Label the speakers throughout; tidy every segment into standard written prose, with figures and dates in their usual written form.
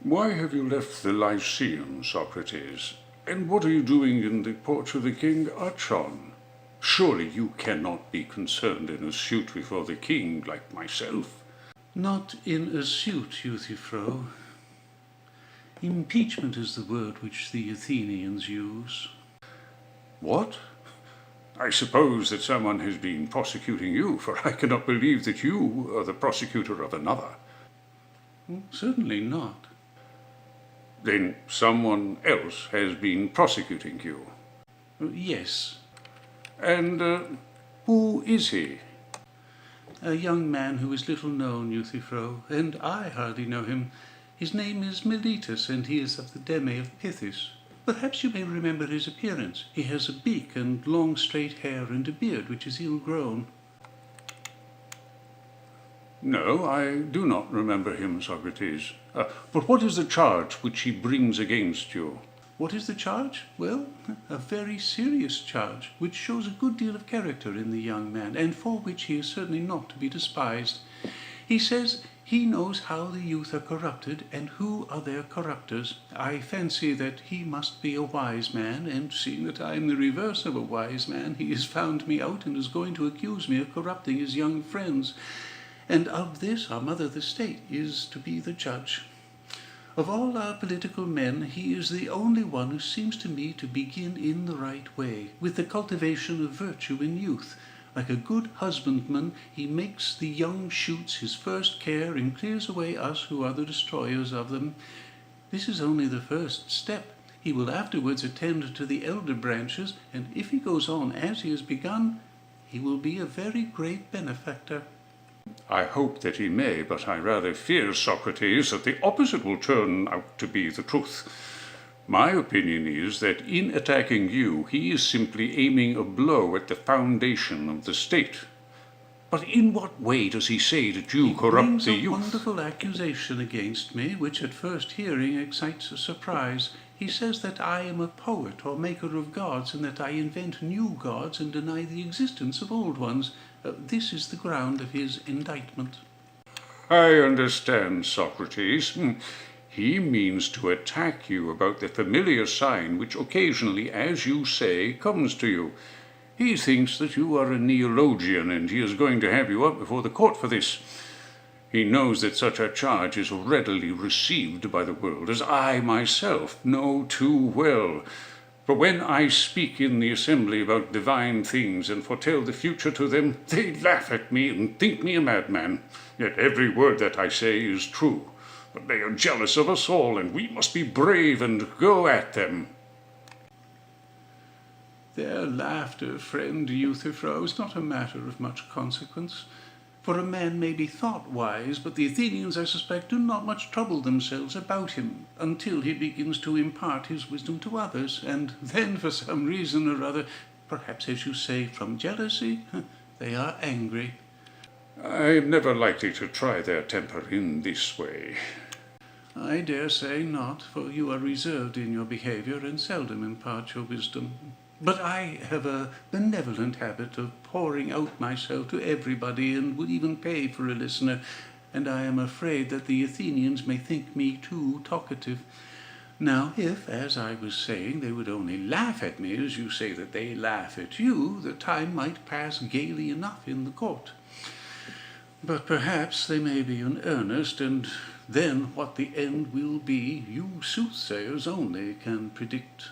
Speaker 1: Why have you left the Lyceum, Socrates? And what are you doing in the porch of the king Archon? Surely you cannot be concerned in a suit before the king like myself.
Speaker 2: Not in a suit, Euthyphro. Impeachment is the word which the Athenians use.
Speaker 1: What? I suppose that someone has been prosecuting you, for I cannot believe that you are the prosecutor of another.
Speaker 2: Certainly not.
Speaker 1: Then someone else has been prosecuting you.
Speaker 2: Yes.
Speaker 1: And who is he?
Speaker 2: A young man who is little known, Euthyphro, and I hardly know him. His name is Miletus, and he is of the deme of Pithys. Perhaps you may remember his appearance. He has a beak and long straight hair and a beard which is ill-grown.
Speaker 1: No, I do not remember him, Socrates. But what is the charge which he brings against you?
Speaker 2: What is the charge? Well, a very serious charge, which shows a good deal of character in the young man, and for which he is certainly not to be despised. He says he knows how the youth are corrupted, and who are their corruptors. I fancy that he must be a wise man, and seeing that I am the reverse of a wise man, he has found me out and is going to accuse me of corrupting his young friends. And of this our mother the state is to be the judge. Of all our political men, he is the only one who seems to me to begin in the right way, with the cultivation of virtue in youth. Like a good husbandman, he makes the young shoots his first care and clears away us who are the destroyers of them. This is only the first step. He will afterwards attend to the elder branches, and if he goes on as he has begun, he will be a very great benefactor.
Speaker 1: I hope that he may, but I rather fear, Socrates, that the opposite will turn out to be the truth. My opinion is that in attacking you, he is simply aiming a blow at the foundation of the state. But in what way does he say that you corrupt the youth?
Speaker 2: He brings a wonderful accusation against me, which at first hearing excites a surprise. He says that I am a poet or maker of gods, and that I invent new gods and deny the existence of old ones. This is the ground of his indictment.
Speaker 1: I understand, Socrates. He means to attack you about the familiar sign which occasionally, as you say, comes to you. He thinks that you are a neologian, and he is going to have you up before the court for this. He knows that such a charge is readily received by the world, as I myself know too well. For when I speak in the assembly about divine things and foretell the future to them, they laugh at me and think me a madman. Yet every word that I say is true. But they are jealous of us all, and we must be brave and go at them.
Speaker 2: Their laughter, friend Euthyphro, is not a matter of much consequence. For a man may be thought wise, but the Athenians, I suspect, do not much trouble themselves about him until he begins to impart his wisdom to others, and then for some reason or other, perhaps as you say, from jealousy, they are angry.
Speaker 1: I am never likely to try their temper in this way.
Speaker 2: I dare say not, for you are reserved in your behavior and seldom impart your wisdom. But I have a benevolent habit of pouring out myself to everybody, and would even pay for a listener, and I am afraid that the Athenians may think me too talkative. Now, if, as I was saying, they would only laugh at me, as you say that they laugh at you, the time might pass gaily enough in the court. But perhaps they may be in earnest, and then what the end will be, you soothsayers only can predict.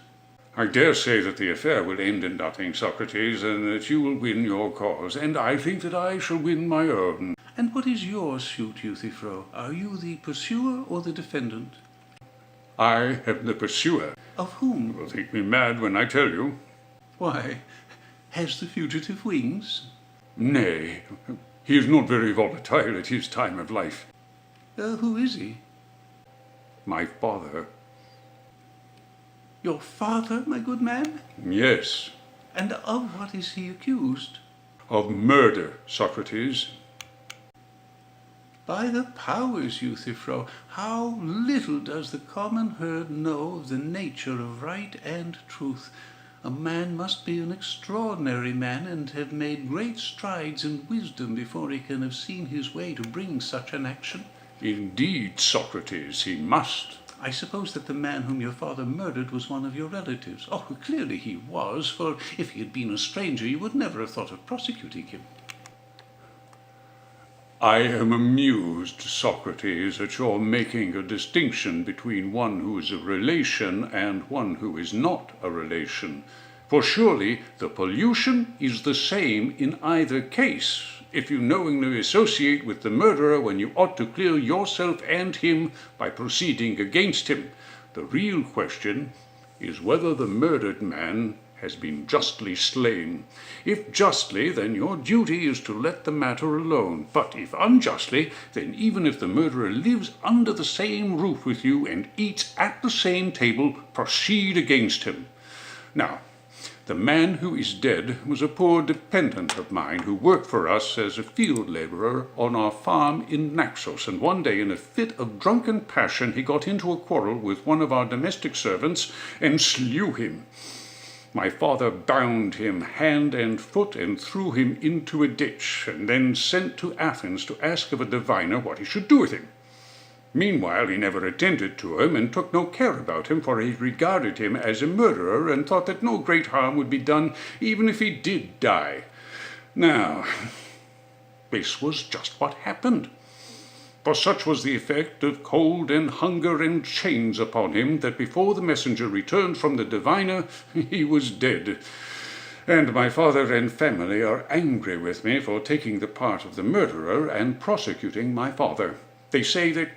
Speaker 1: I dare say that the affair will end in nothing, Socrates, and that you will win your cause, and I think that I shall win my own.
Speaker 2: And what is your suit, Euthyphro? Are you the pursuer or the defendant?
Speaker 1: I am the pursuer.
Speaker 2: Of whom?
Speaker 1: You will think me mad when I tell you.
Speaker 2: Why, has the fugitive wings?
Speaker 1: Nay, he is not very volatile at his time of life.
Speaker 2: Who is he?
Speaker 1: My father.
Speaker 2: Your father, my good man?
Speaker 1: Yes.
Speaker 2: And of what is he accused?
Speaker 1: Of murder, Socrates.
Speaker 2: By the powers, Euthyphro, how little does the common herd know of the nature of right and truth. A man must be an extraordinary man and have made great strides in wisdom before he can have seen his way to bring such an action.
Speaker 1: Indeed, Socrates, he must.
Speaker 2: I suppose that the man whom your father murdered was one of your relatives. Oh, clearly he was, for if he had been a stranger, you would never have thought of prosecuting him.
Speaker 1: I am amused, Socrates, at your making a distinction between one who is a relation and one who is not a relation. For surely the pollution is the same in either case. If you knowingly associate with the murderer when you ought to clear yourself and him by proceeding against him, the real question is whether the murdered man has been justly slain. If justly, then your duty is to let the matter alone. But if unjustly, then even if the murderer lives under the same roof with you and eats at the same table, proceed against him. Now, the man who is dead was a poor dependent of mine who worked for us as a field laborer on our farm in Naxos, and one day in a fit of drunken passion he got into a quarrel with one of our domestic servants and slew him. My father bound him hand and foot and threw him into a ditch, and then sent to Athens to ask of a diviner what he should do with him. Meanwhile he never attended to him, and took no care about him, for he regarded him as a murderer, and thought that no great harm would be done even if he did die. Now, this was just what happened. For such was the effect of cold and hunger and chains upon him, that before the messenger returned from the diviner, he was dead. And my father and family are angry with me for taking the part of the murderer and prosecuting my father. They say that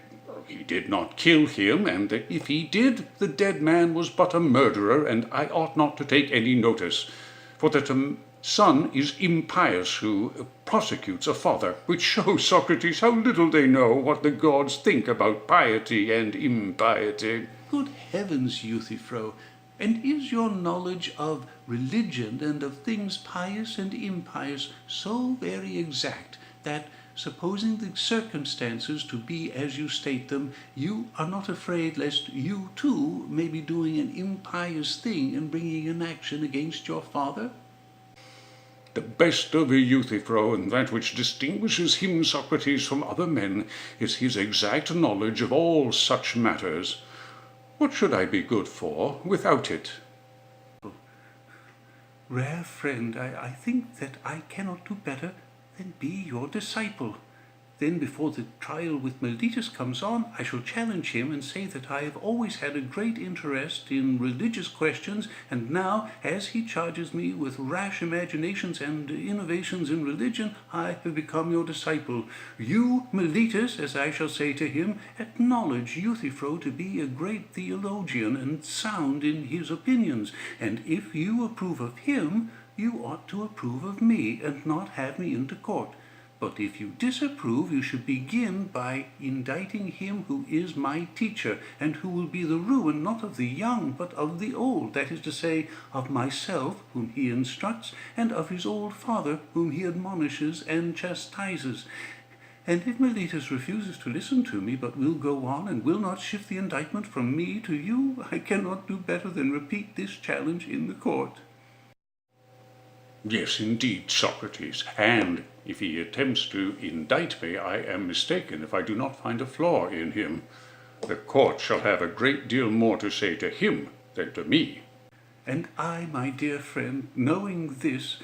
Speaker 1: he did not kill him, and that if he did, the dead man was but a murderer, and I ought not to take any notice, for that a son is impious who prosecutes a father, which shows, Socrates, how little they know what the gods think about piety and impiety.
Speaker 2: Good heavens, Euthyphro! And is your knowledge of religion and of things pious and impious so very exact that, supposing the circumstances to be as you state them, you are not afraid lest you too may be doing an impious thing and bringing an action against your father?
Speaker 1: The best of Euthyphro, and that which distinguishes him, Socrates, from other men, is his exact knowledge of all such matters. What should I be good for without it?
Speaker 2: Rare friend, I think that I cannot do better than be your disciple. Then before the trial with Meletus comes on, I shall challenge him and say that I have always had a great interest in religious questions, and now, as he charges me with rash imaginations and innovations in religion, I have become your disciple. You, Meletus, as I shall say to him, acknowledge Euthyphro to be a great theologian and sound in his opinions, and if you approve of him, you ought to approve of me, and not have me into court. But if you disapprove, you should begin by indicting him who is my teacher, and who will be the ruin not of the young, but of the old, that is to say, of myself, whom he instructs, and of his old father, whom he admonishes and chastises. And if Meletus refuses to listen to me, but will go on, and will not shift the indictment from me to you, I cannot do better than repeat this challenge in the court.
Speaker 1: Yes, indeed, Socrates, and if he attempts to indict me, I am mistaken if I do not find a flaw in him. The court shall have a great deal more to say to him than to me.
Speaker 2: And I, my dear friend, knowing this,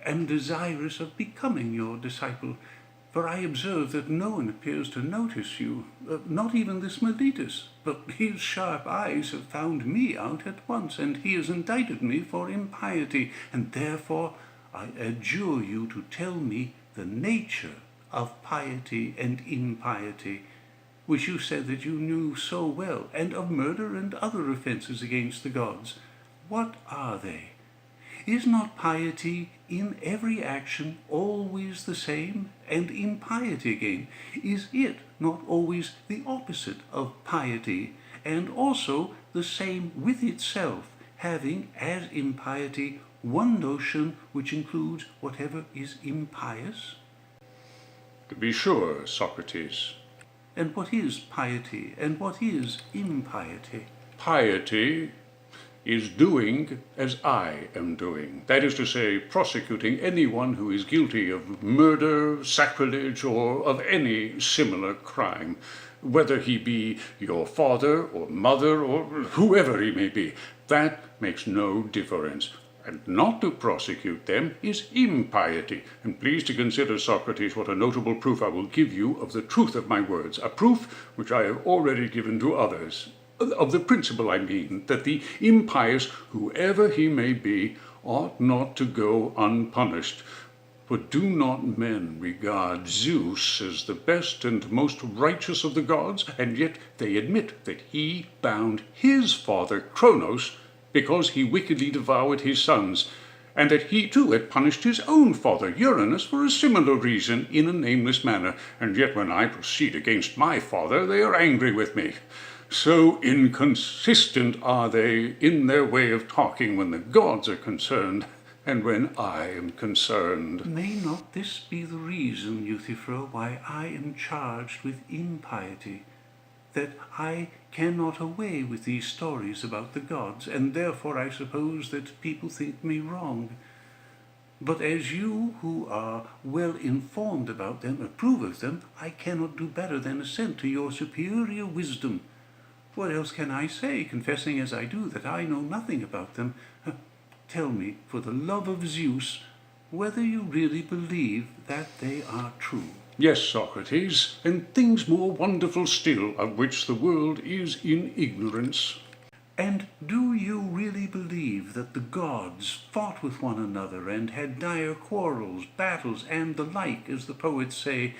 Speaker 2: am desirous of becoming your disciple, for I observe that no one appears to notice you, not even this Meletus, but his sharp eyes have found me out at once, and he has indicted me for impiety, and therefore I adjure you to tell me the nature of piety and impiety, which you said that you knew so well, and of murder and other offences against the gods. What are they? Is not piety in every action always the same? And impiety again, is it not always the opposite of piety, and also the same with itself, having, as impiety, one notion which includes whatever is impious?
Speaker 1: To be sure, Socrates.
Speaker 2: And what is piety, and what is impiety?
Speaker 1: Piety is doing as I am doing. That is to say, prosecuting anyone who is guilty of murder, sacrilege, or of any similar crime, whether he be your father or mother or whoever he may be. That makes no difference. And not to prosecute them is impiety. And please to consider, Socrates, what a notable proof I will give you of the truth of my words, a proof which I have already given to others. Of the principle, I mean, that the impious, whoever he may be, ought not to go unpunished. For do not men regard Zeus as the best and most righteous of the gods, and yet they admit that he bound his father Cronos because he wickedly devoured his sons, and that he too had punished his own father Uranus for a similar reason in a nameless manner, and yet when I proceed against my father they are angry with me. So inconsistent are they in their way of talking when the gods are concerned, and when I am concerned.
Speaker 2: May not this be the reason, Euthyphro, why I am charged with impiety, that I cannot away with these stories about the gods, and therefore I suppose that people think me wrong. But as you, who are well informed about them, approve of them, I cannot do better than assent to your superior wisdom. What else can I say, confessing as I do that I know nothing about them? Tell me, for the love of Zeus, whether you really believe that they are true.
Speaker 1: Yes, Socrates, and things more wonderful still, of which the world is in ignorance.
Speaker 2: And do you really believe that the gods fought with one another and had dire quarrels, battles, and the like, as the poets say,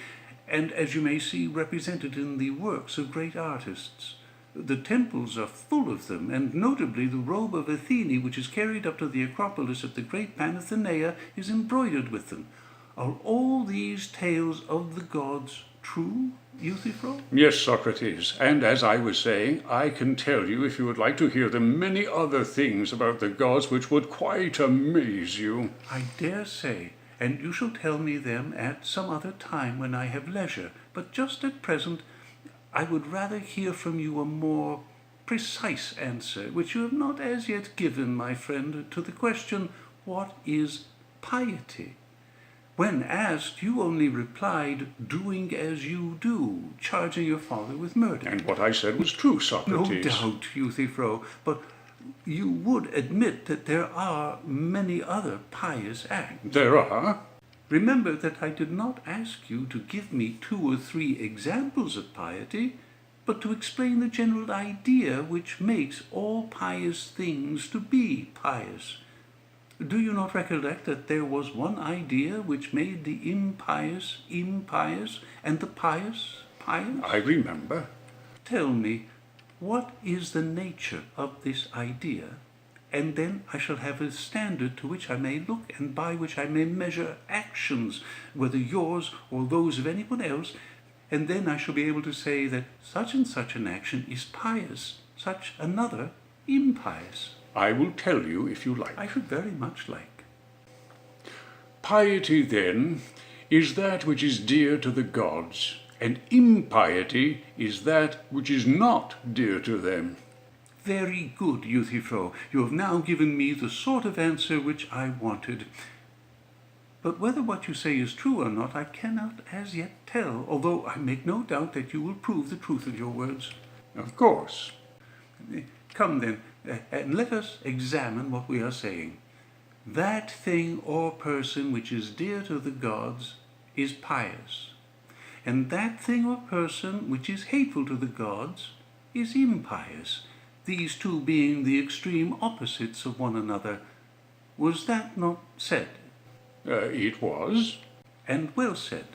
Speaker 2: and as you may see represented in the works of great artists? The temples are full of them, and notably the robe of Athene, which is carried up to the Acropolis at the great Panathenea, is embroidered with them. Are all these tales of the gods true, Euthyphro?
Speaker 1: Yes, Socrates, and as I was saying, I can tell you, if you would like to hear them, many other things about the gods which would quite amaze you.
Speaker 2: I dare say, and you shall tell me them at some other time when I have leisure, but just at present I would rather hear from you a more precise answer, which you have not as yet given, my friend, to the question, what is piety? When asked, you only replied, doing as you do, charging your father with murder.
Speaker 1: And what I said was true, Socrates.
Speaker 2: No doubt, Euthyphro, but you would admit that there are many other pious acts.
Speaker 1: There are.
Speaker 2: Remember that I did not ask you to give me 2 or 3 examples of piety, but to explain the general idea which makes all pious things to be pious. Do you not recollect that there was one idea which made the impious impious and the pious pious?
Speaker 1: I remember.
Speaker 2: Tell me, what is the nature of this idea? And then I shall have a standard to which I may look and by which I may measure actions, whether yours or those of anyone else, and then I shall be able to say that such and such an action is pious, such another impious.
Speaker 1: I will tell you if you like.
Speaker 2: I should very much like.
Speaker 1: Piety, then, is that which is dear to the gods, and impiety is that which is not dear to them.
Speaker 2: Very good, Euthyphro. You have now given me the sort of answer which I wanted. But whether what you say is true or not, I cannot as yet tell, although I make no doubt that you will prove the truth of your words.
Speaker 1: Of course.
Speaker 2: Come then, and let us examine what we are saying. That thing or person which is dear to the gods is pious, and that thing or person which is hateful to the gods is impious, these two being the extreme opposites of one another. Was that not said?
Speaker 1: It was.
Speaker 2: And well said.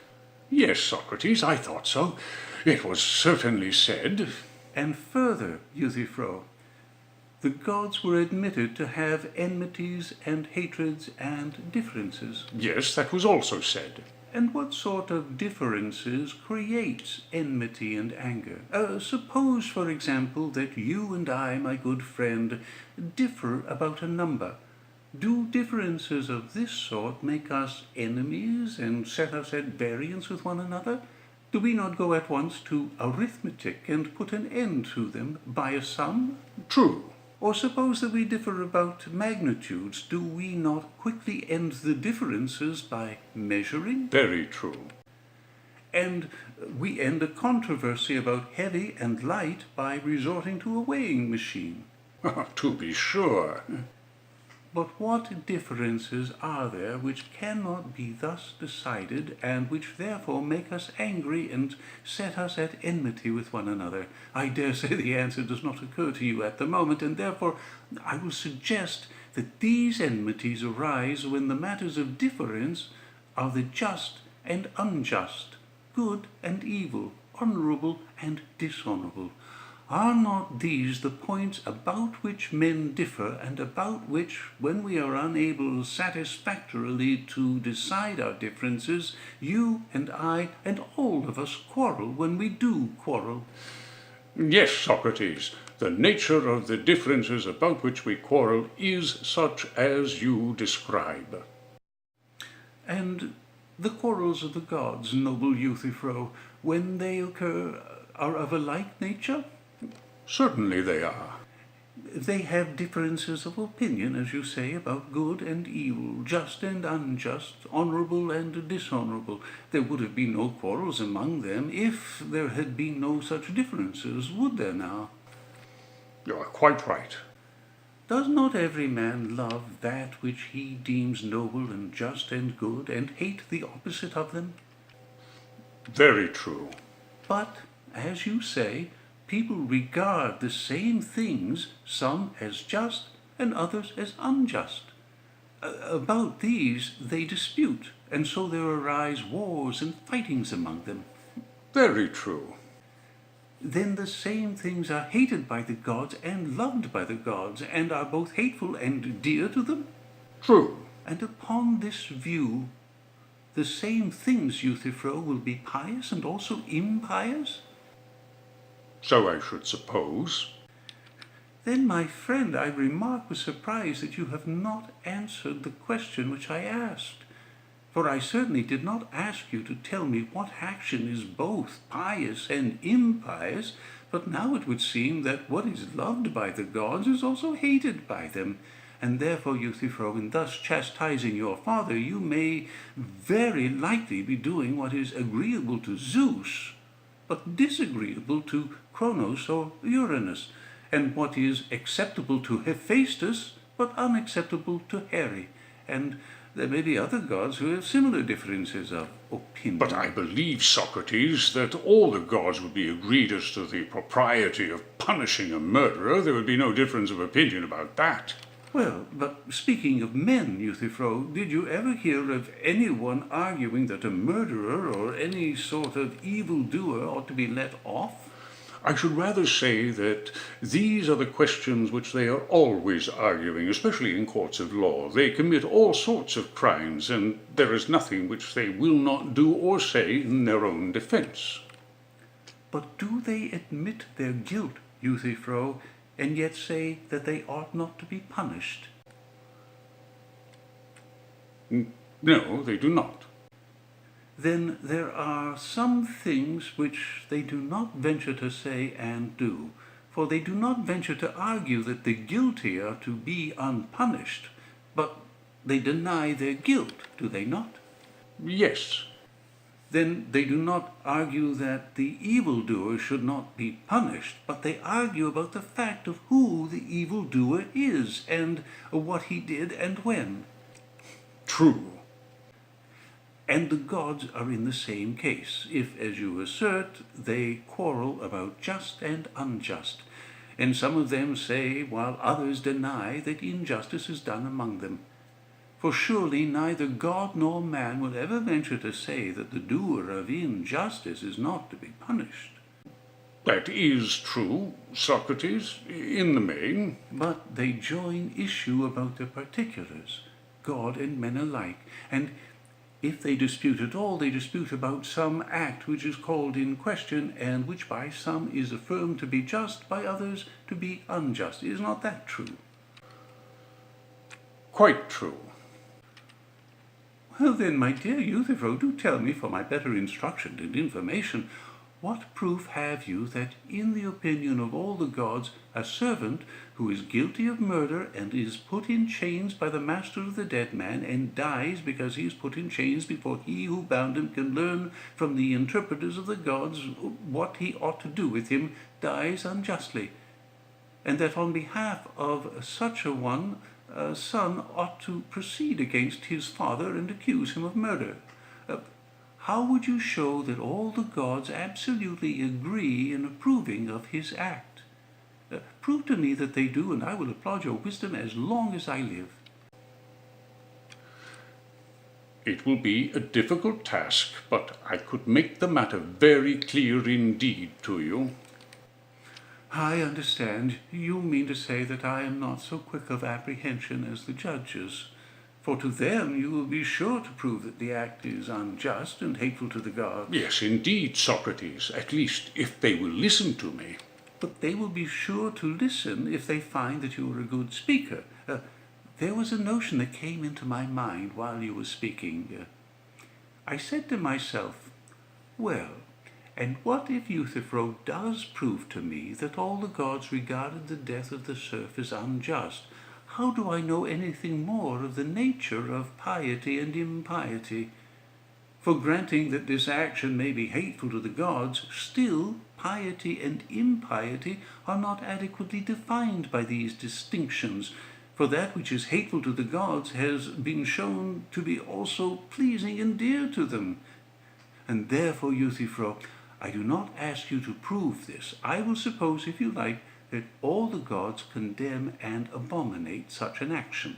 Speaker 1: Yes, Socrates, I thought so. It was certainly said.
Speaker 2: And further, Euthyphro, the gods were admitted to have enmities and hatreds and differences.
Speaker 1: Yes, that was also said.
Speaker 2: And what sort of differences creates enmity and anger? Suppose, for example, that you and I, my good friend, differ about a number. Do differences of this sort make us enemies and set us at variance with one another? Do we not go at once to arithmetic and put an end to them by a sum?
Speaker 1: True.
Speaker 2: Or suppose that we differ about magnitudes, do we not quickly end the differences by measuring?
Speaker 1: Very true.
Speaker 2: and we end a controversy about heavy and light by resorting to a weighing machine.
Speaker 1: To be sure.
Speaker 2: But what differences are there which cannot be thus decided, and which therefore make us angry and set us at enmity with one another? I dare say the answer does not occur to you at the moment, and therefore I will suggest that these enmities arise when the matters of difference are the just and unjust, good and evil, honourable and dishonourable. Are not these the points about which men differ, and about which, when we are unable satisfactorily to decide our differences, you and I and all of us quarrel when we do quarrel?
Speaker 1: Yes, Socrates, the nature of the differences about which we quarrel is such as you describe.
Speaker 2: And the quarrels of the gods, noble Euthyphro, when they occur, are of a like nature?
Speaker 1: Certainly they are.
Speaker 2: They have differences of opinion, as you say, about good and evil, just and unjust, honourable and dishonourable. There would have been no quarrels among them if there had been no such differences, would there now?
Speaker 1: You are quite right.
Speaker 2: Does not every man love that which he deems noble and just and good, and hate the opposite of them?
Speaker 1: Very true.
Speaker 2: But, as you say, people regard the same things, some as just and others as unjust. About these they dispute, and so there arise wars and fightings among them.
Speaker 1: Very true.
Speaker 2: Then the same things are hated by the gods and loved by the gods, and are both hateful and dear to them?
Speaker 1: True.
Speaker 2: And upon this view, the same things, Euthyphro, will be pious and also impious?
Speaker 1: So I should suppose.
Speaker 2: Then, my friend, I remark with surprise that you have not answered the question which I asked. For I certainly did not ask you to tell me what action is both pious and impious, but now it would seem that what is loved by the gods is also hated by them. And therefore, Euthyphro, in thus chastising your father, you may very likely be doing what is agreeable to Zeus, but disagreeable to Cronos or Uranus, and what is acceptable to Hephaestus, but unacceptable to Here, and there may be other gods who have similar differences of opinion.
Speaker 1: But I believe, Socrates, that all the gods would be agreed as to the propriety of punishing a murderer. There would be no difference of opinion about that.
Speaker 2: Well, but speaking of men, Euthyphro, did you ever hear of anyone arguing that a murderer or any sort of evildoer ought to be let off?
Speaker 1: I should rather say that these are the questions which they are always arguing, especially in courts of law. They commit all sorts of crimes, and there is nothing which they will not do or say in their own defense.
Speaker 2: But do they admit their guilt, Euthyphro, and yet say that they ought not to be punished?
Speaker 1: No, they do not.
Speaker 2: Then there are some things which they do not venture to say and do, for they do not venture to argue that the guilty are to be unpunished, but they deny their guilt, do they not?
Speaker 1: Yes.
Speaker 2: Then they do not argue that the evildoer should not be punished, but they argue about the fact of who the evildoer is, and what he did and when.
Speaker 1: True.
Speaker 2: And the gods are in the same case, if, as you assert, they quarrel about just and unjust. And some of them say, while others deny, that injustice is done among them. For surely neither God nor man will ever venture to say that the doer of injustice is not to be punished.
Speaker 1: That is true, Socrates, in the main.
Speaker 2: But they join issue about the particulars, God and men alike, and if they dispute at all, they dispute about some act which is called in question, and which by some is affirmed to be just, by others to be unjust. Is not that true?
Speaker 1: Quite true.
Speaker 2: Well then, my dear Euthyphro, do tell me, for my better instruction and information, what proof have you that, in the opinion of all the gods, a servant who is guilty of murder and is put in chains by the master of the dead man, and dies because he is put in chains before he who bound him can learn from the interpreters of the gods what he ought to do with him, dies unjustly, and that on behalf of such a one, a son ought to proceed against his father and accuse him of murder? How would you show that all the gods absolutely agree in approving of his act? Prove to me that they do, and I will applaud your wisdom as long as I live.
Speaker 1: It will be a difficult task, but I could make the matter very clear indeed to you.
Speaker 2: I understand. You mean to say that I am not so quick of apprehension as the judges. For to them you will be sure to prove that the act is unjust and hateful to the gods.
Speaker 1: Yes, indeed, Socrates, at least if they will listen to me.
Speaker 2: But they will be sure to listen if they find that you are a good speaker. There was a notion that came into my mind while you were speaking. I said to myself, well, and what if Euthyphro does prove to me that all the gods regarded the death of the serf as unjust? How do I know anything more of the nature of piety and impiety? For granting that this action may be hateful to the gods, still piety and impiety are not adequately defined by these distinctions, for that which is hateful to the gods has been shown to be also pleasing and dear to them. And therefore, Euthyphro, I do not ask you to prove this. I will suppose, if you like, that all the gods condemn and abominate such an action.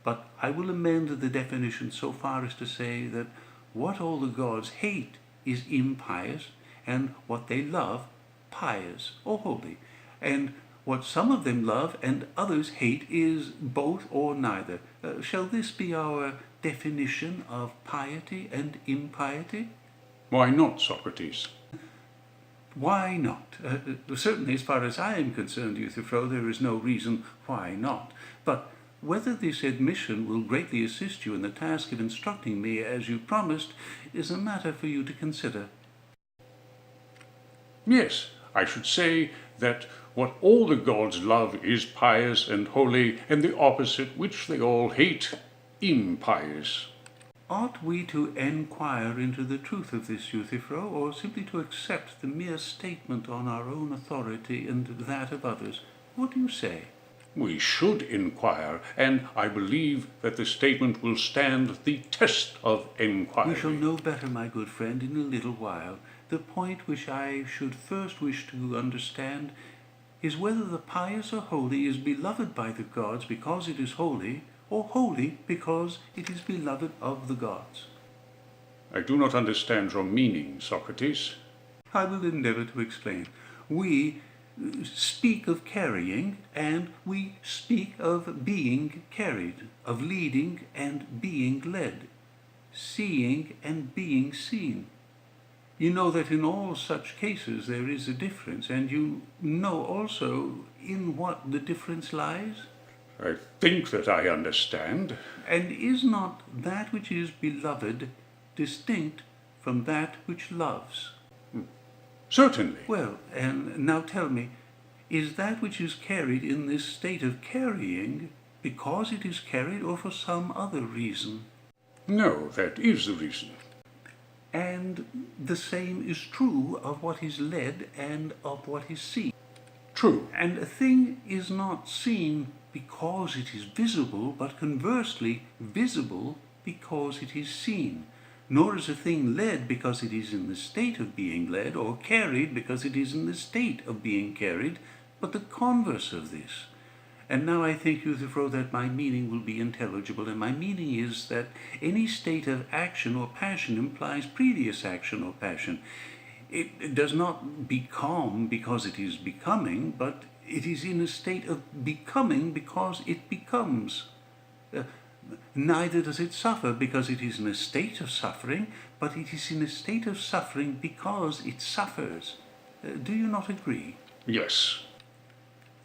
Speaker 2: But I will amend the definition so far as to say that what all the gods hate is impious, and what they love, pious or holy. And what some of them love and others hate is both or neither. Shall this be our definition of piety and impiety?
Speaker 1: Why not, Socrates?
Speaker 2: Why not? Certainly, as far as I am concerned, Euthyphro, there is no reason why not. But whether this admission will greatly assist you in the task of instructing me as you promised is a matter for you to consider.
Speaker 1: Yes, I should say that what all the gods love is pious and holy, and the opposite, which they all hate, impious.
Speaker 2: Ought we to enquire into the truth of this, Euthyphro, or simply to accept the mere statement on our own authority and that of others? What do you say?
Speaker 1: We should inquire, and I believe that the statement will stand the test of inquiry.
Speaker 2: We shall know better, my good friend, in a little while. The point which I should first wish to understand is whether the pious or holy is beloved by the gods because it is holy, or holy because it is beloved of the gods.
Speaker 1: I do not understand your meaning, Socrates.
Speaker 2: I will endeavor to explain. We speak of carrying, and we speak of being carried, of leading and being led, seeing and being seen. You know that in all such cases there is a difference, and you know also in what the difference lies?
Speaker 1: I think that I understand.
Speaker 2: And is not that which is beloved distinct from that which loves?
Speaker 1: Certainly.
Speaker 2: Well, and now tell me, is that which is carried in this state of carrying because it is carried, or for some other reason?
Speaker 1: No, that is the reason.
Speaker 2: And the same is true of what is led and of what is seen.
Speaker 1: True.
Speaker 2: And a thing is not seen because it is visible, but conversely visible because it is seen. Nor is a thing led because it is in the state of being led, or carried because it is in the state of being carried, but the converse of this. And now I think, Euthyphro, that my meaning will be intelligible, and my meaning is that any state of action or passion implies previous action or passion. It does not become because it is becoming, but it is in a state of becoming because it becomes. Neither does it suffer because it is in a state of suffering, but it is in a state of suffering because it suffers. Do you not agree?
Speaker 1: Yes.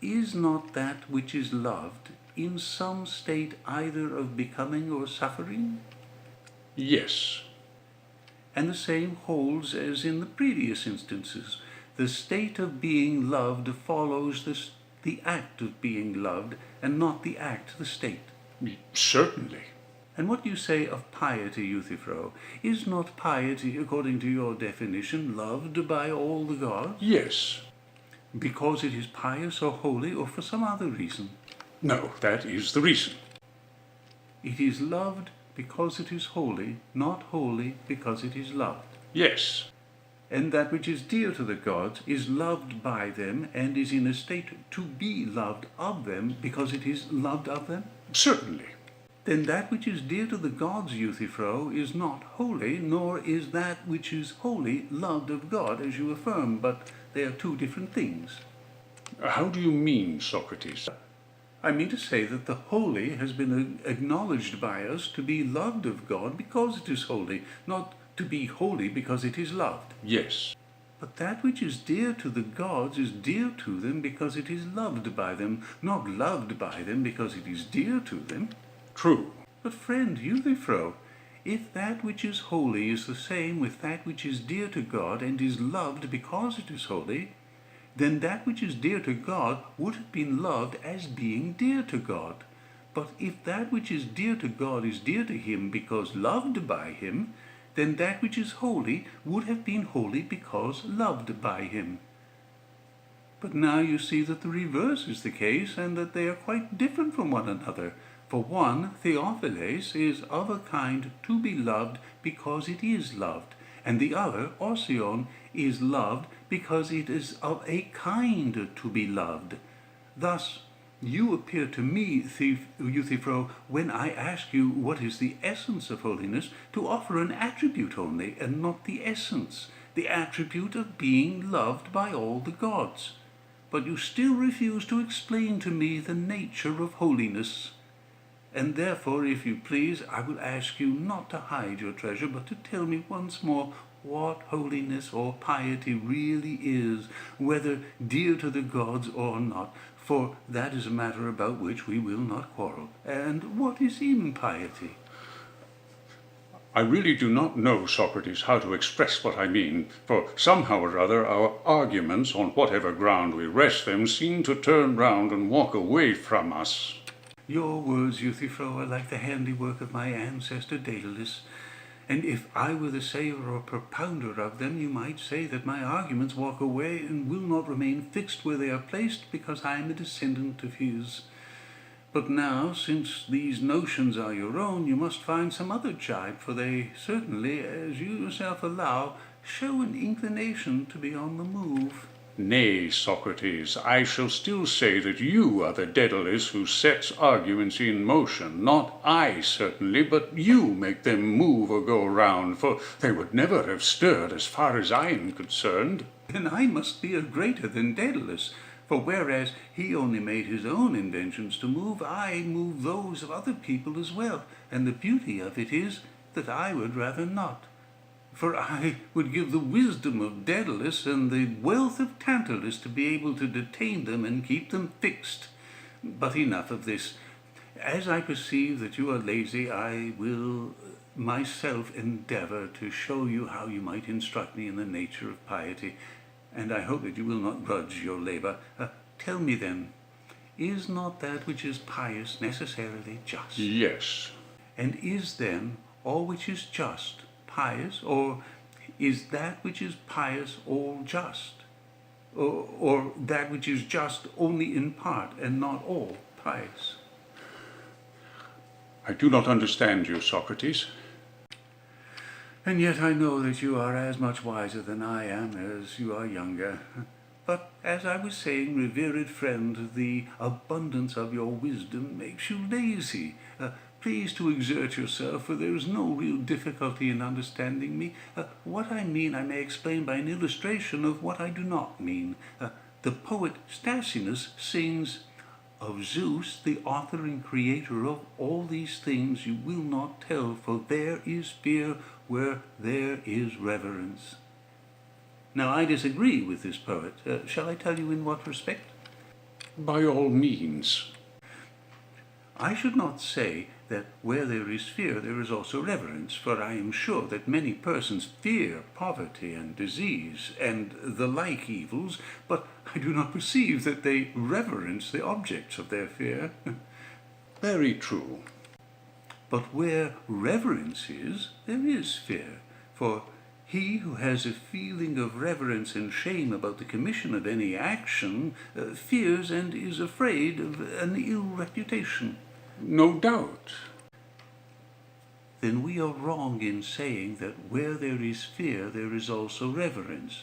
Speaker 2: Is not that which is loved in some state either of becoming or suffering?
Speaker 1: Yes.
Speaker 2: And the same holds as in the previous instances. The state of being loved follows the act of being loved, and not the act the state.
Speaker 1: Certainly.
Speaker 2: And what you say of piety, Euthyphro, is not piety, according to your definition, loved by all the gods?
Speaker 1: Yes.
Speaker 2: Because it is pious or holy, or for some other reason?
Speaker 1: No, that is the reason.
Speaker 2: It is loved because it is holy, not holy because it is loved.
Speaker 1: Yes.
Speaker 2: And that which is dear to the gods is loved by them and is in a state to be loved of them because it is loved of them?
Speaker 1: Certainly.
Speaker 2: Then that which is dear to the gods, Euthyphro, is not holy, nor is that which is holy loved of God, as you affirm, but they are two different things.
Speaker 1: How do you mean, Socrates?
Speaker 2: I mean to say that the holy has been acknowledged by us to be loved of God because it is holy, not to be holy because it is loved.
Speaker 1: Yes.
Speaker 2: But that which is dear to the gods is dear to them because it is loved by them, not loved by them because it is dear to them.
Speaker 1: True.
Speaker 2: But friend Euthyphro, if that which is holy is the same with that which is dear to God and is loved because it is holy, then that which is dear to God would have been loved as being dear to God. But if that which is dear to God is dear to him because loved by him, then that which is holy would have been holy because loved by him. But now you see that the reverse is the case, and that they are quite different from one another. For one, Theophiles, is of a kind to be loved because it is loved, and the other, Osion, is loved because it is of a kind to be loved. Thus, you appear to me, Euthyphro, when I ask you what is the essence of holiness, to offer an attribute only, and not the essence, the attribute of being loved by all the gods. But you still refuse to explain to me the nature of holiness. And therefore, if you please, I will ask you not to hide your treasure, but to tell me once more what holiness or piety really is, whether dear to the gods or not, for that is a matter about which we will not quarrel. And what is impiety?
Speaker 1: I really do not know, Socrates, how to express what I mean, for somehow or other our arguments, on whatever ground we rest them, seem to turn round and walk away from us.
Speaker 2: Your words, Euthyphro, are like the handiwork of my ancestor Daedalus, and if I were the sayer or propounder of them, you might say that my arguments walk away and will not remain fixed where they are placed, because I am a descendant of his. But now, since these notions are your own, you must find some other jibe, for they certainly, as you yourself allow, show an inclination to be on the move.
Speaker 1: Nay, Socrates, I shall still say that you are the Daedalus who sets arguments in motion. Not I, certainly, but you make them move or go round, for they would never have stirred as far as I am concerned.
Speaker 2: Then I must be a greater than Daedalus, for whereas he only made his own inventions to move, I move those of other people as well, and the beauty of it is that I would rather not. For I would give the wisdom of Daedalus and the wealth of Tantalus to be able to detain them and keep them fixed. But enough of this. As I perceive that you are lazy, I will myself endeavor to show you how you might instruct me in the nature of piety, and I hope that you will not grudge your labor. Tell me then, is not that which is pious necessarily just?
Speaker 1: Yes.
Speaker 2: And is then all which is just pious, or is that which is pious all just? Or that which is just only in part and not all pious?
Speaker 1: I do not understand you, Socrates.
Speaker 2: And yet I know that you are as much wiser than I am as you are younger. But as I was saying, revered friend, the abundance of your wisdom makes you lazy. Please to exert yourself, for there is no real difficulty in understanding me. What I mean I may explain by an illustration of what I do not mean. The poet Stasinus sings, "Of Zeus, the author and creator of all these things, you will not tell, for there is fear where there is reverence." Now I disagree with this poet. Shall I tell you in what respect?
Speaker 1: By all means.
Speaker 2: I should not say that where there is fear, there is also reverence, for I am sure that many persons fear poverty and disease and the like evils, but I do not perceive that they reverence the objects of their fear.
Speaker 1: Very true.
Speaker 2: But where reverence is, there is fear, for he who has a feeling of reverence and shame about the commission of any action fears and is afraid of an ill reputation.
Speaker 1: No doubt.
Speaker 2: Then we are wrong in saying that where there is fear, there is also reverence.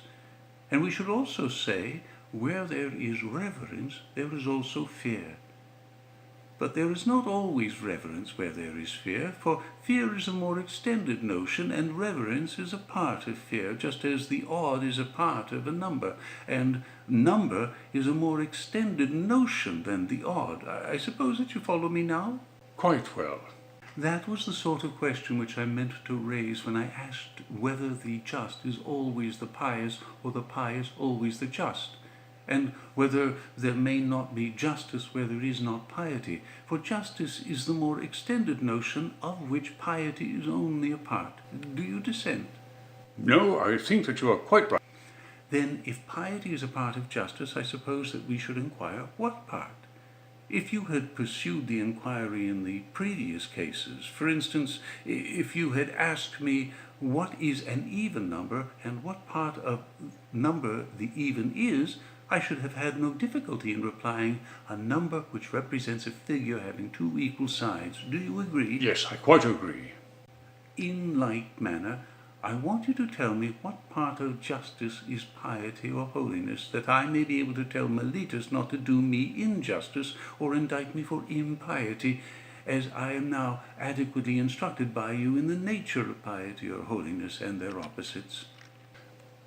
Speaker 2: And we should also say, where there is reverence, there is also fear. But there is not always reverence where there is fear, for fear is a more extended notion, and reverence is a part of fear, just as the odd is a part of a number, and number is a more extended notion than the odd. I suppose that you follow me now?
Speaker 1: Quite well.
Speaker 2: That was the sort of question which I meant to raise when I asked whether the just is always the pious, or the pious always the just, and whether there may not be justice where there is not piety, for justice is the more extended notion of which piety is only a part. Do you dissent?
Speaker 1: No, I think that you are quite right.
Speaker 2: Then, if piety is a part of justice, I suppose that we should inquire what part. If you had pursued the inquiry in the previous cases, for instance, if you had asked me what is an even number and what part of number the even is, I should have had no difficulty in replying a number which represents a figure having two equal sides. Do you agree?
Speaker 1: Yes, I quite agree.
Speaker 2: In like manner, I want you to tell me what part of justice is piety or holiness, that I may be able to tell Meletus not to do me injustice or indict me for impiety, as I am now adequately instructed by you in the nature of piety or holiness and their opposites.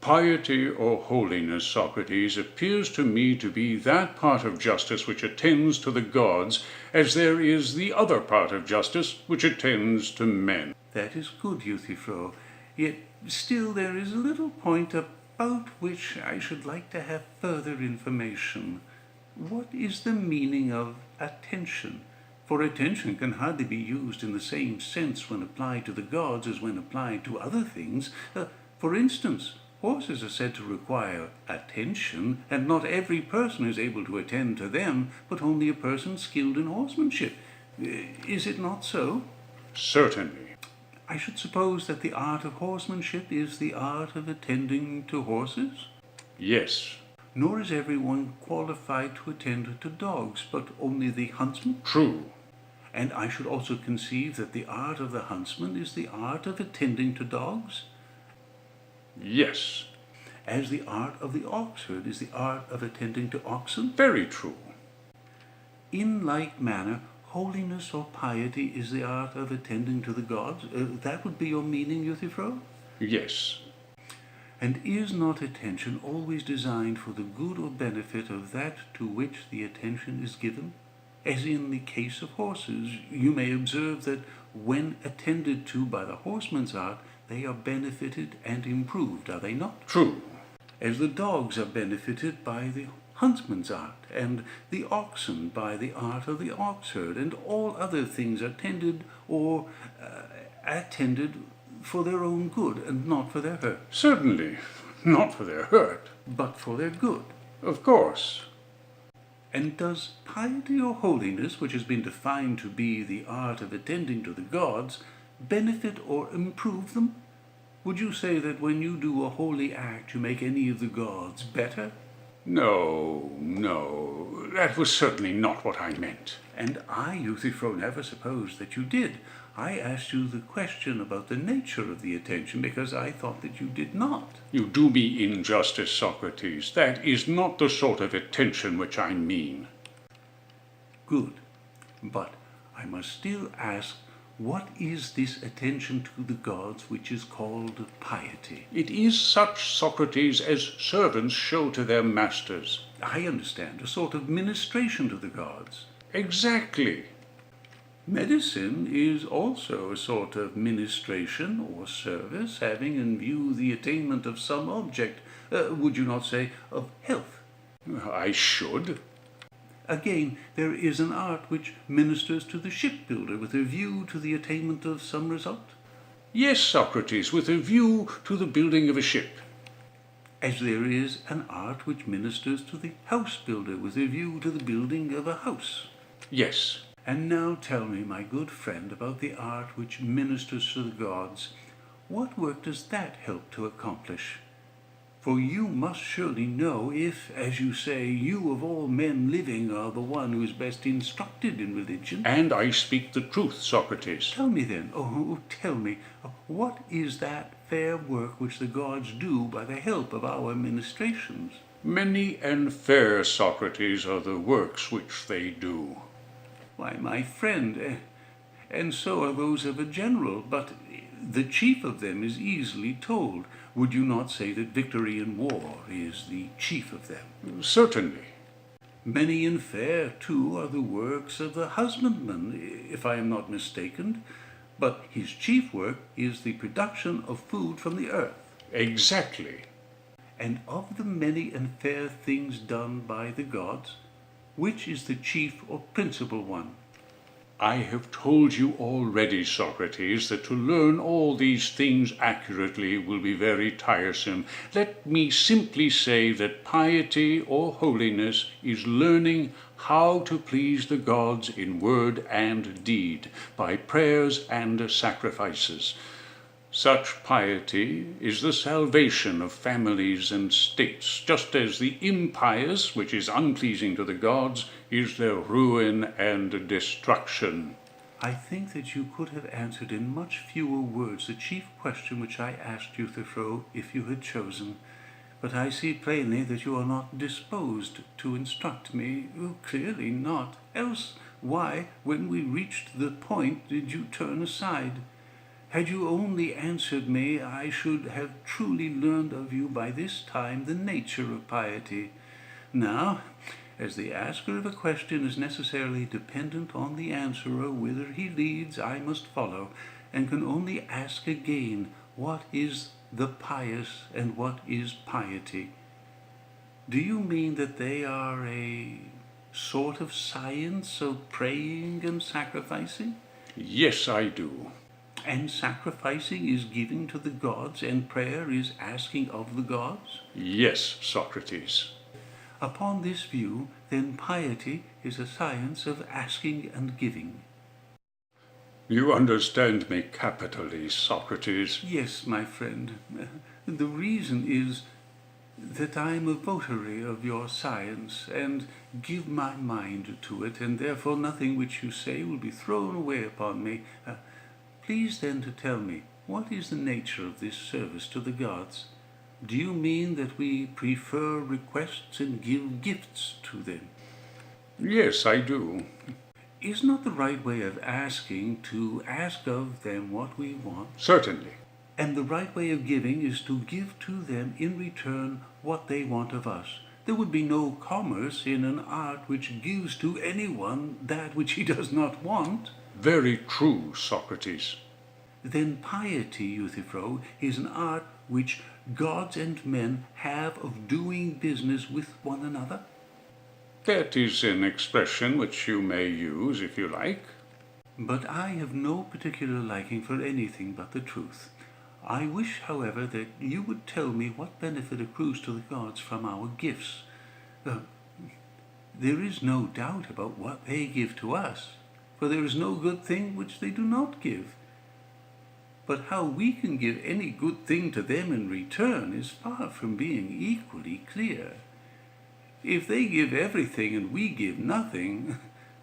Speaker 1: Piety or holiness, Socrates, appears to me to be that part of justice which attends to the gods, as there is the other part of justice which attends to men.
Speaker 2: That is good, Euthyphro. Yet still there is a little point about which I should like to have further information. What is the meaning of attention? For attention can hardly be used in the same sense when applied to the gods as when applied to other things. For instance, horses are said to require attention, and not every person is able to attend to them, but only a person skilled in horsemanship. Is it not so?
Speaker 1: Certainly.
Speaker 2: I should suppose that the art of horsemanship is the art of attending to horses?
Speaker 1: Yes.
Speaker 2: Nor is everyone qualified to attend to dogs, but only the huntsman?
Speaker 1: True.
Speaker 2: And I should also conceive that the art of the huntsman is the art of attending to dogs?
Speaker 1: Yes.
Speaker 2: As the art of the oxherd is the art of attending to oxen?
Speaker 1: Very true.
Speaker 2: In like manner, holiness or piety is the art of attending to the gods? That would be your meaning, Euthyphro?
Speaker 1: Yes.
Speaker 2: And is not attention always designed for the good or benefit of that to which the attention is given? As in the case of horses, you may observe that when attended to by the horseman's art, they are benefited and improved, are they not?
Speaker 1: True.
Speaker 2: As the dogs are benefited by the huntsman's art, and the oxen by the art of the oxherd, and all other things are tended or attended for their own good and not for their hurt.
Speaker 1: Certainly. Not for their hurt.
Speaker 2: But for their good.
Speaker 1: Of course.
Speaker 2: And does piety or holiness, which has been defined to be the art of attending to the gods, benefit or improve them? Would you say that when you do a holy act, you make any of the gods better?
Speaker 1: No, that was certainly not what I meant.
Speaker 2: And I, Euthyphro, never supposed that you did. I asked you the question about the nature of the attention because I thought that you did not.
Speaker 1: You do me injustice, Socrates. That is not the sort of attention which I mean.
Speaker 2: Good. But I must still ask, what is this attention to the gods which is called piety?
Speaker 1: It is such, Socrates, as servants show to their masters.
Speaker 2: I understand, a sort of ministration to the gods.
Speaker 1: Exactly.
Speaker 2: Medicine is also a sort of ministration or service, having in view the attainment of some object, would you not say, of health?
Speaker 1: I should.
Speaker 2: Again, there is an art which ministers to the shipbuilder with a view to the attainment of some result.
Speaker 1: Yes, Socrates, with a view to the building of a ship.
Speaker 2: As there is an art which ministers to the house builder with a view to the building of a house.
Speaker 1: Yes.
Speaker 2: And now tell me, my good friend, about the art which ministers to the gods. What work does that help to accomplish? For you must surely know if, as you say, you of all men living are the one who is best instructed in religion.
Speaker 1: And I speak the truth, Socrates.
Speaker 2: Tell me then, tell me, what is that fair work which the gods do by the help of our ministrations?
Speaker 1: Many and fair, Socrates, are the works which they do.
Speaker 2: Why, my friend, and so are those of a general, but the chief of them is easily told. Would you not say that victory in war is the chief of them?
Speaker 1: Certainly.
Speaker 2: Many and fair, too, are the works of the husbandman, if I am not mistaken, but his chief work is the production of food from the earth.
Speaker 1: Exactly.
Speaker 2: And of the many and fair things done by the gods, which is the chief or principal one?
Speaker 1: I have told you already, Socrates, that to learn all these things accurately will be very tiresome. Let me simply say that piety or holiness is learning how to please the gods in word and deed, by prayers and sacrifices. Such piety is the salvation of families and states, just as the impious, which is unpleasing to the gods, is their ruin and destruction.
Speaker 2: I think that you could have answered in much fewer words the chief question which I asked Euthyphro, if you had chosen. But I see plainly that you are not disposed to instruct me. Clearly not. Else, why, when we reached the point, did you turn aside? Had you only answered me, I should have truly learned of you by this time the nature of piety. Now, as the asker of a question is necessarily dependent on the answerer, whither he leads I must follow, and can only ask again, what is the pious and what is piety? Do you mean that they are a sort of science of praying and sacrificing?
Speaker 1: Yes, I do.
Speaker 2: And sacrificing is giving to the gods, and prayer is asking of the gods?
Speaker 1: Yes, Socrates.
Speaker 2: Upon this view, then piety is a science of asking and giving.
Speaker 1: You understand me capitally, Socrates.
Speaker 2: Yes, my friend. The reason is that I am a votary of your science, and give my mind to it, and therefore nothing which you say will be thrown away upon me. Please then to tell me, what is the nature of this service to the gods? Do you mean that we prefer requests and give gifts to them?
Speaker 1: Yes, I do.
Speaker 2: Is not the right way of asking to ask of them what we want?
Speaker 1: Certainly.
Speaker 2: And the right way of giving is to give to them in return what they want of us. There would be no commerce in an art which gives to anyone that which he does not want.
Speaker 1: Very true, Socrates.
Speaker 2: Then piety, Euthyphro, is an art which gods and men have of doing business with one another?
Speaker 1: That is an expression which you may use if you like.
Speaker 2: But I have no particular liking for anything but the truth. I wish, however, that you would tell me what benefit accrues to the gods from our gifts. There is no doubt about what they give to us, for there is no good thing which they do not give. But how we can give any good thing to them in return is far from being equally clear. If they give everything and we give nothing,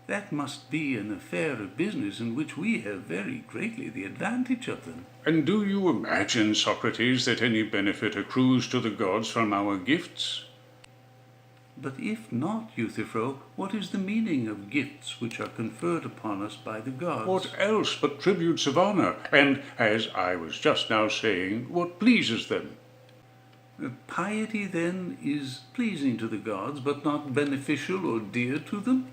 Speaker 2: that must be an affair of business in which we have very greatly the advantage of them.
Speaker 1: And do you imagine, Socrates, that any benefit accrues to the gods from our gifts?
Speaker 2: But if not, Euthyphro, what is the meaning of gifts which are conferred upon us by the gods?
Speaker 1: What else but tributes of honor, and, as I was just now saying, what pleases them?
Speaker 2: Piety, then, is pleasing to the gods, but not beneficial or dear to them?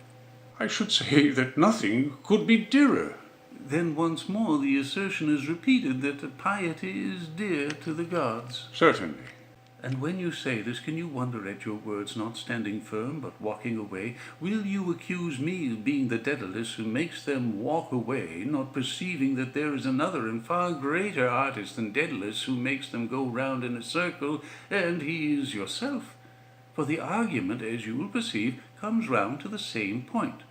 Speaker 1: I should say that nothing could be dearer.
Speaker 2: Then once more the assertion is repeated that piety is dear to the gods.
Speaker 1: Certainly.
Speaker 2: And when you say this, can you wonder at your words not standing firm, but walking away? Will you accuse me of being the Daedalus who makes them walk away, not perceiving that there is another and far greater artist than Daedalus who makes them go round in a circle, and he is yourself? For the argument, as you will perceive, comes round to the same point.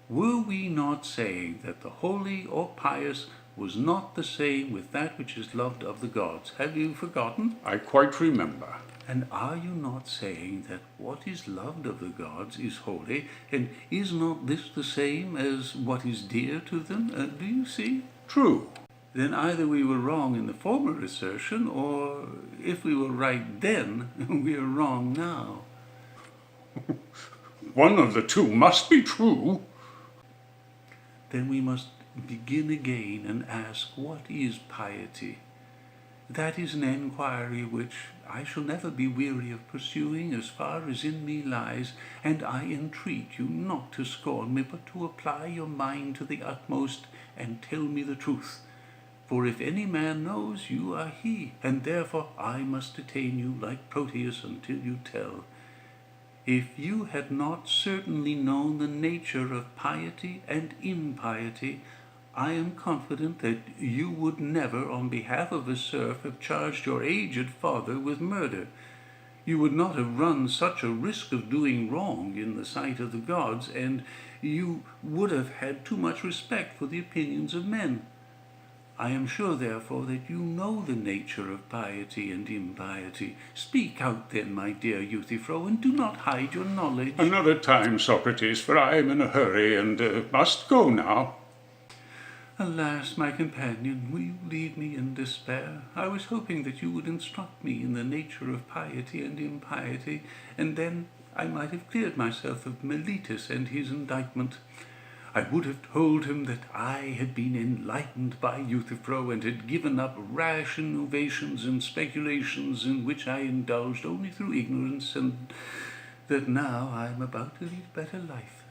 Speaker 2: Were we not saying that the holy or pious was not the same with that which is loved of the gods? Have you forgotten?
Speaker 1: I quite remember.
Speaker 2: And are you not saying that what is loved of the gods is holy, and is not this the same as what is dear to them? Do you see?
Speaker 1: True.
Speaker 2: Then either we were wrong in the former assertion, or if we were right then, we are wrong now.
Speaker 1: One of the two must be true.
Speaker 2: Then we must begin again and ask, what is piety? That is an enquiry which I shall never be weary of pursuing as far as in me lies, and I entreat you not to scorn me, but to apply your mind to the utmost and tell me the truth. For if any man knows, you are he, and therefore I must detain you like Proteus until you tell. If you had not certainly known the nature of piety and impiety, I am confident that you would never, on behalf of a serf, have charged your aged father with murder. You would not have run such a risk of doing wrong in the sight of the gods, and you would have had too much respect for the opinions of men. I am sure, therefore, that you know the nature of piety and impiety. Speak out then, my dear Euthyphro, and do not hide your knowledge.
Speaker 1: Another time, Socrates, for I am in a hurry and must go now.
Speaker 2: Alas, my companion, will you leave me in despair? I was hoping that you would instruct me in the nature of piety and impiety, and then I might have cleared myself of Meletus and his indictment. I would have told him that I had been enlightened by Euthyphro and had given up rash innovations and speculations in which I indulged only through ignorance, and that now I am about to lead a better life.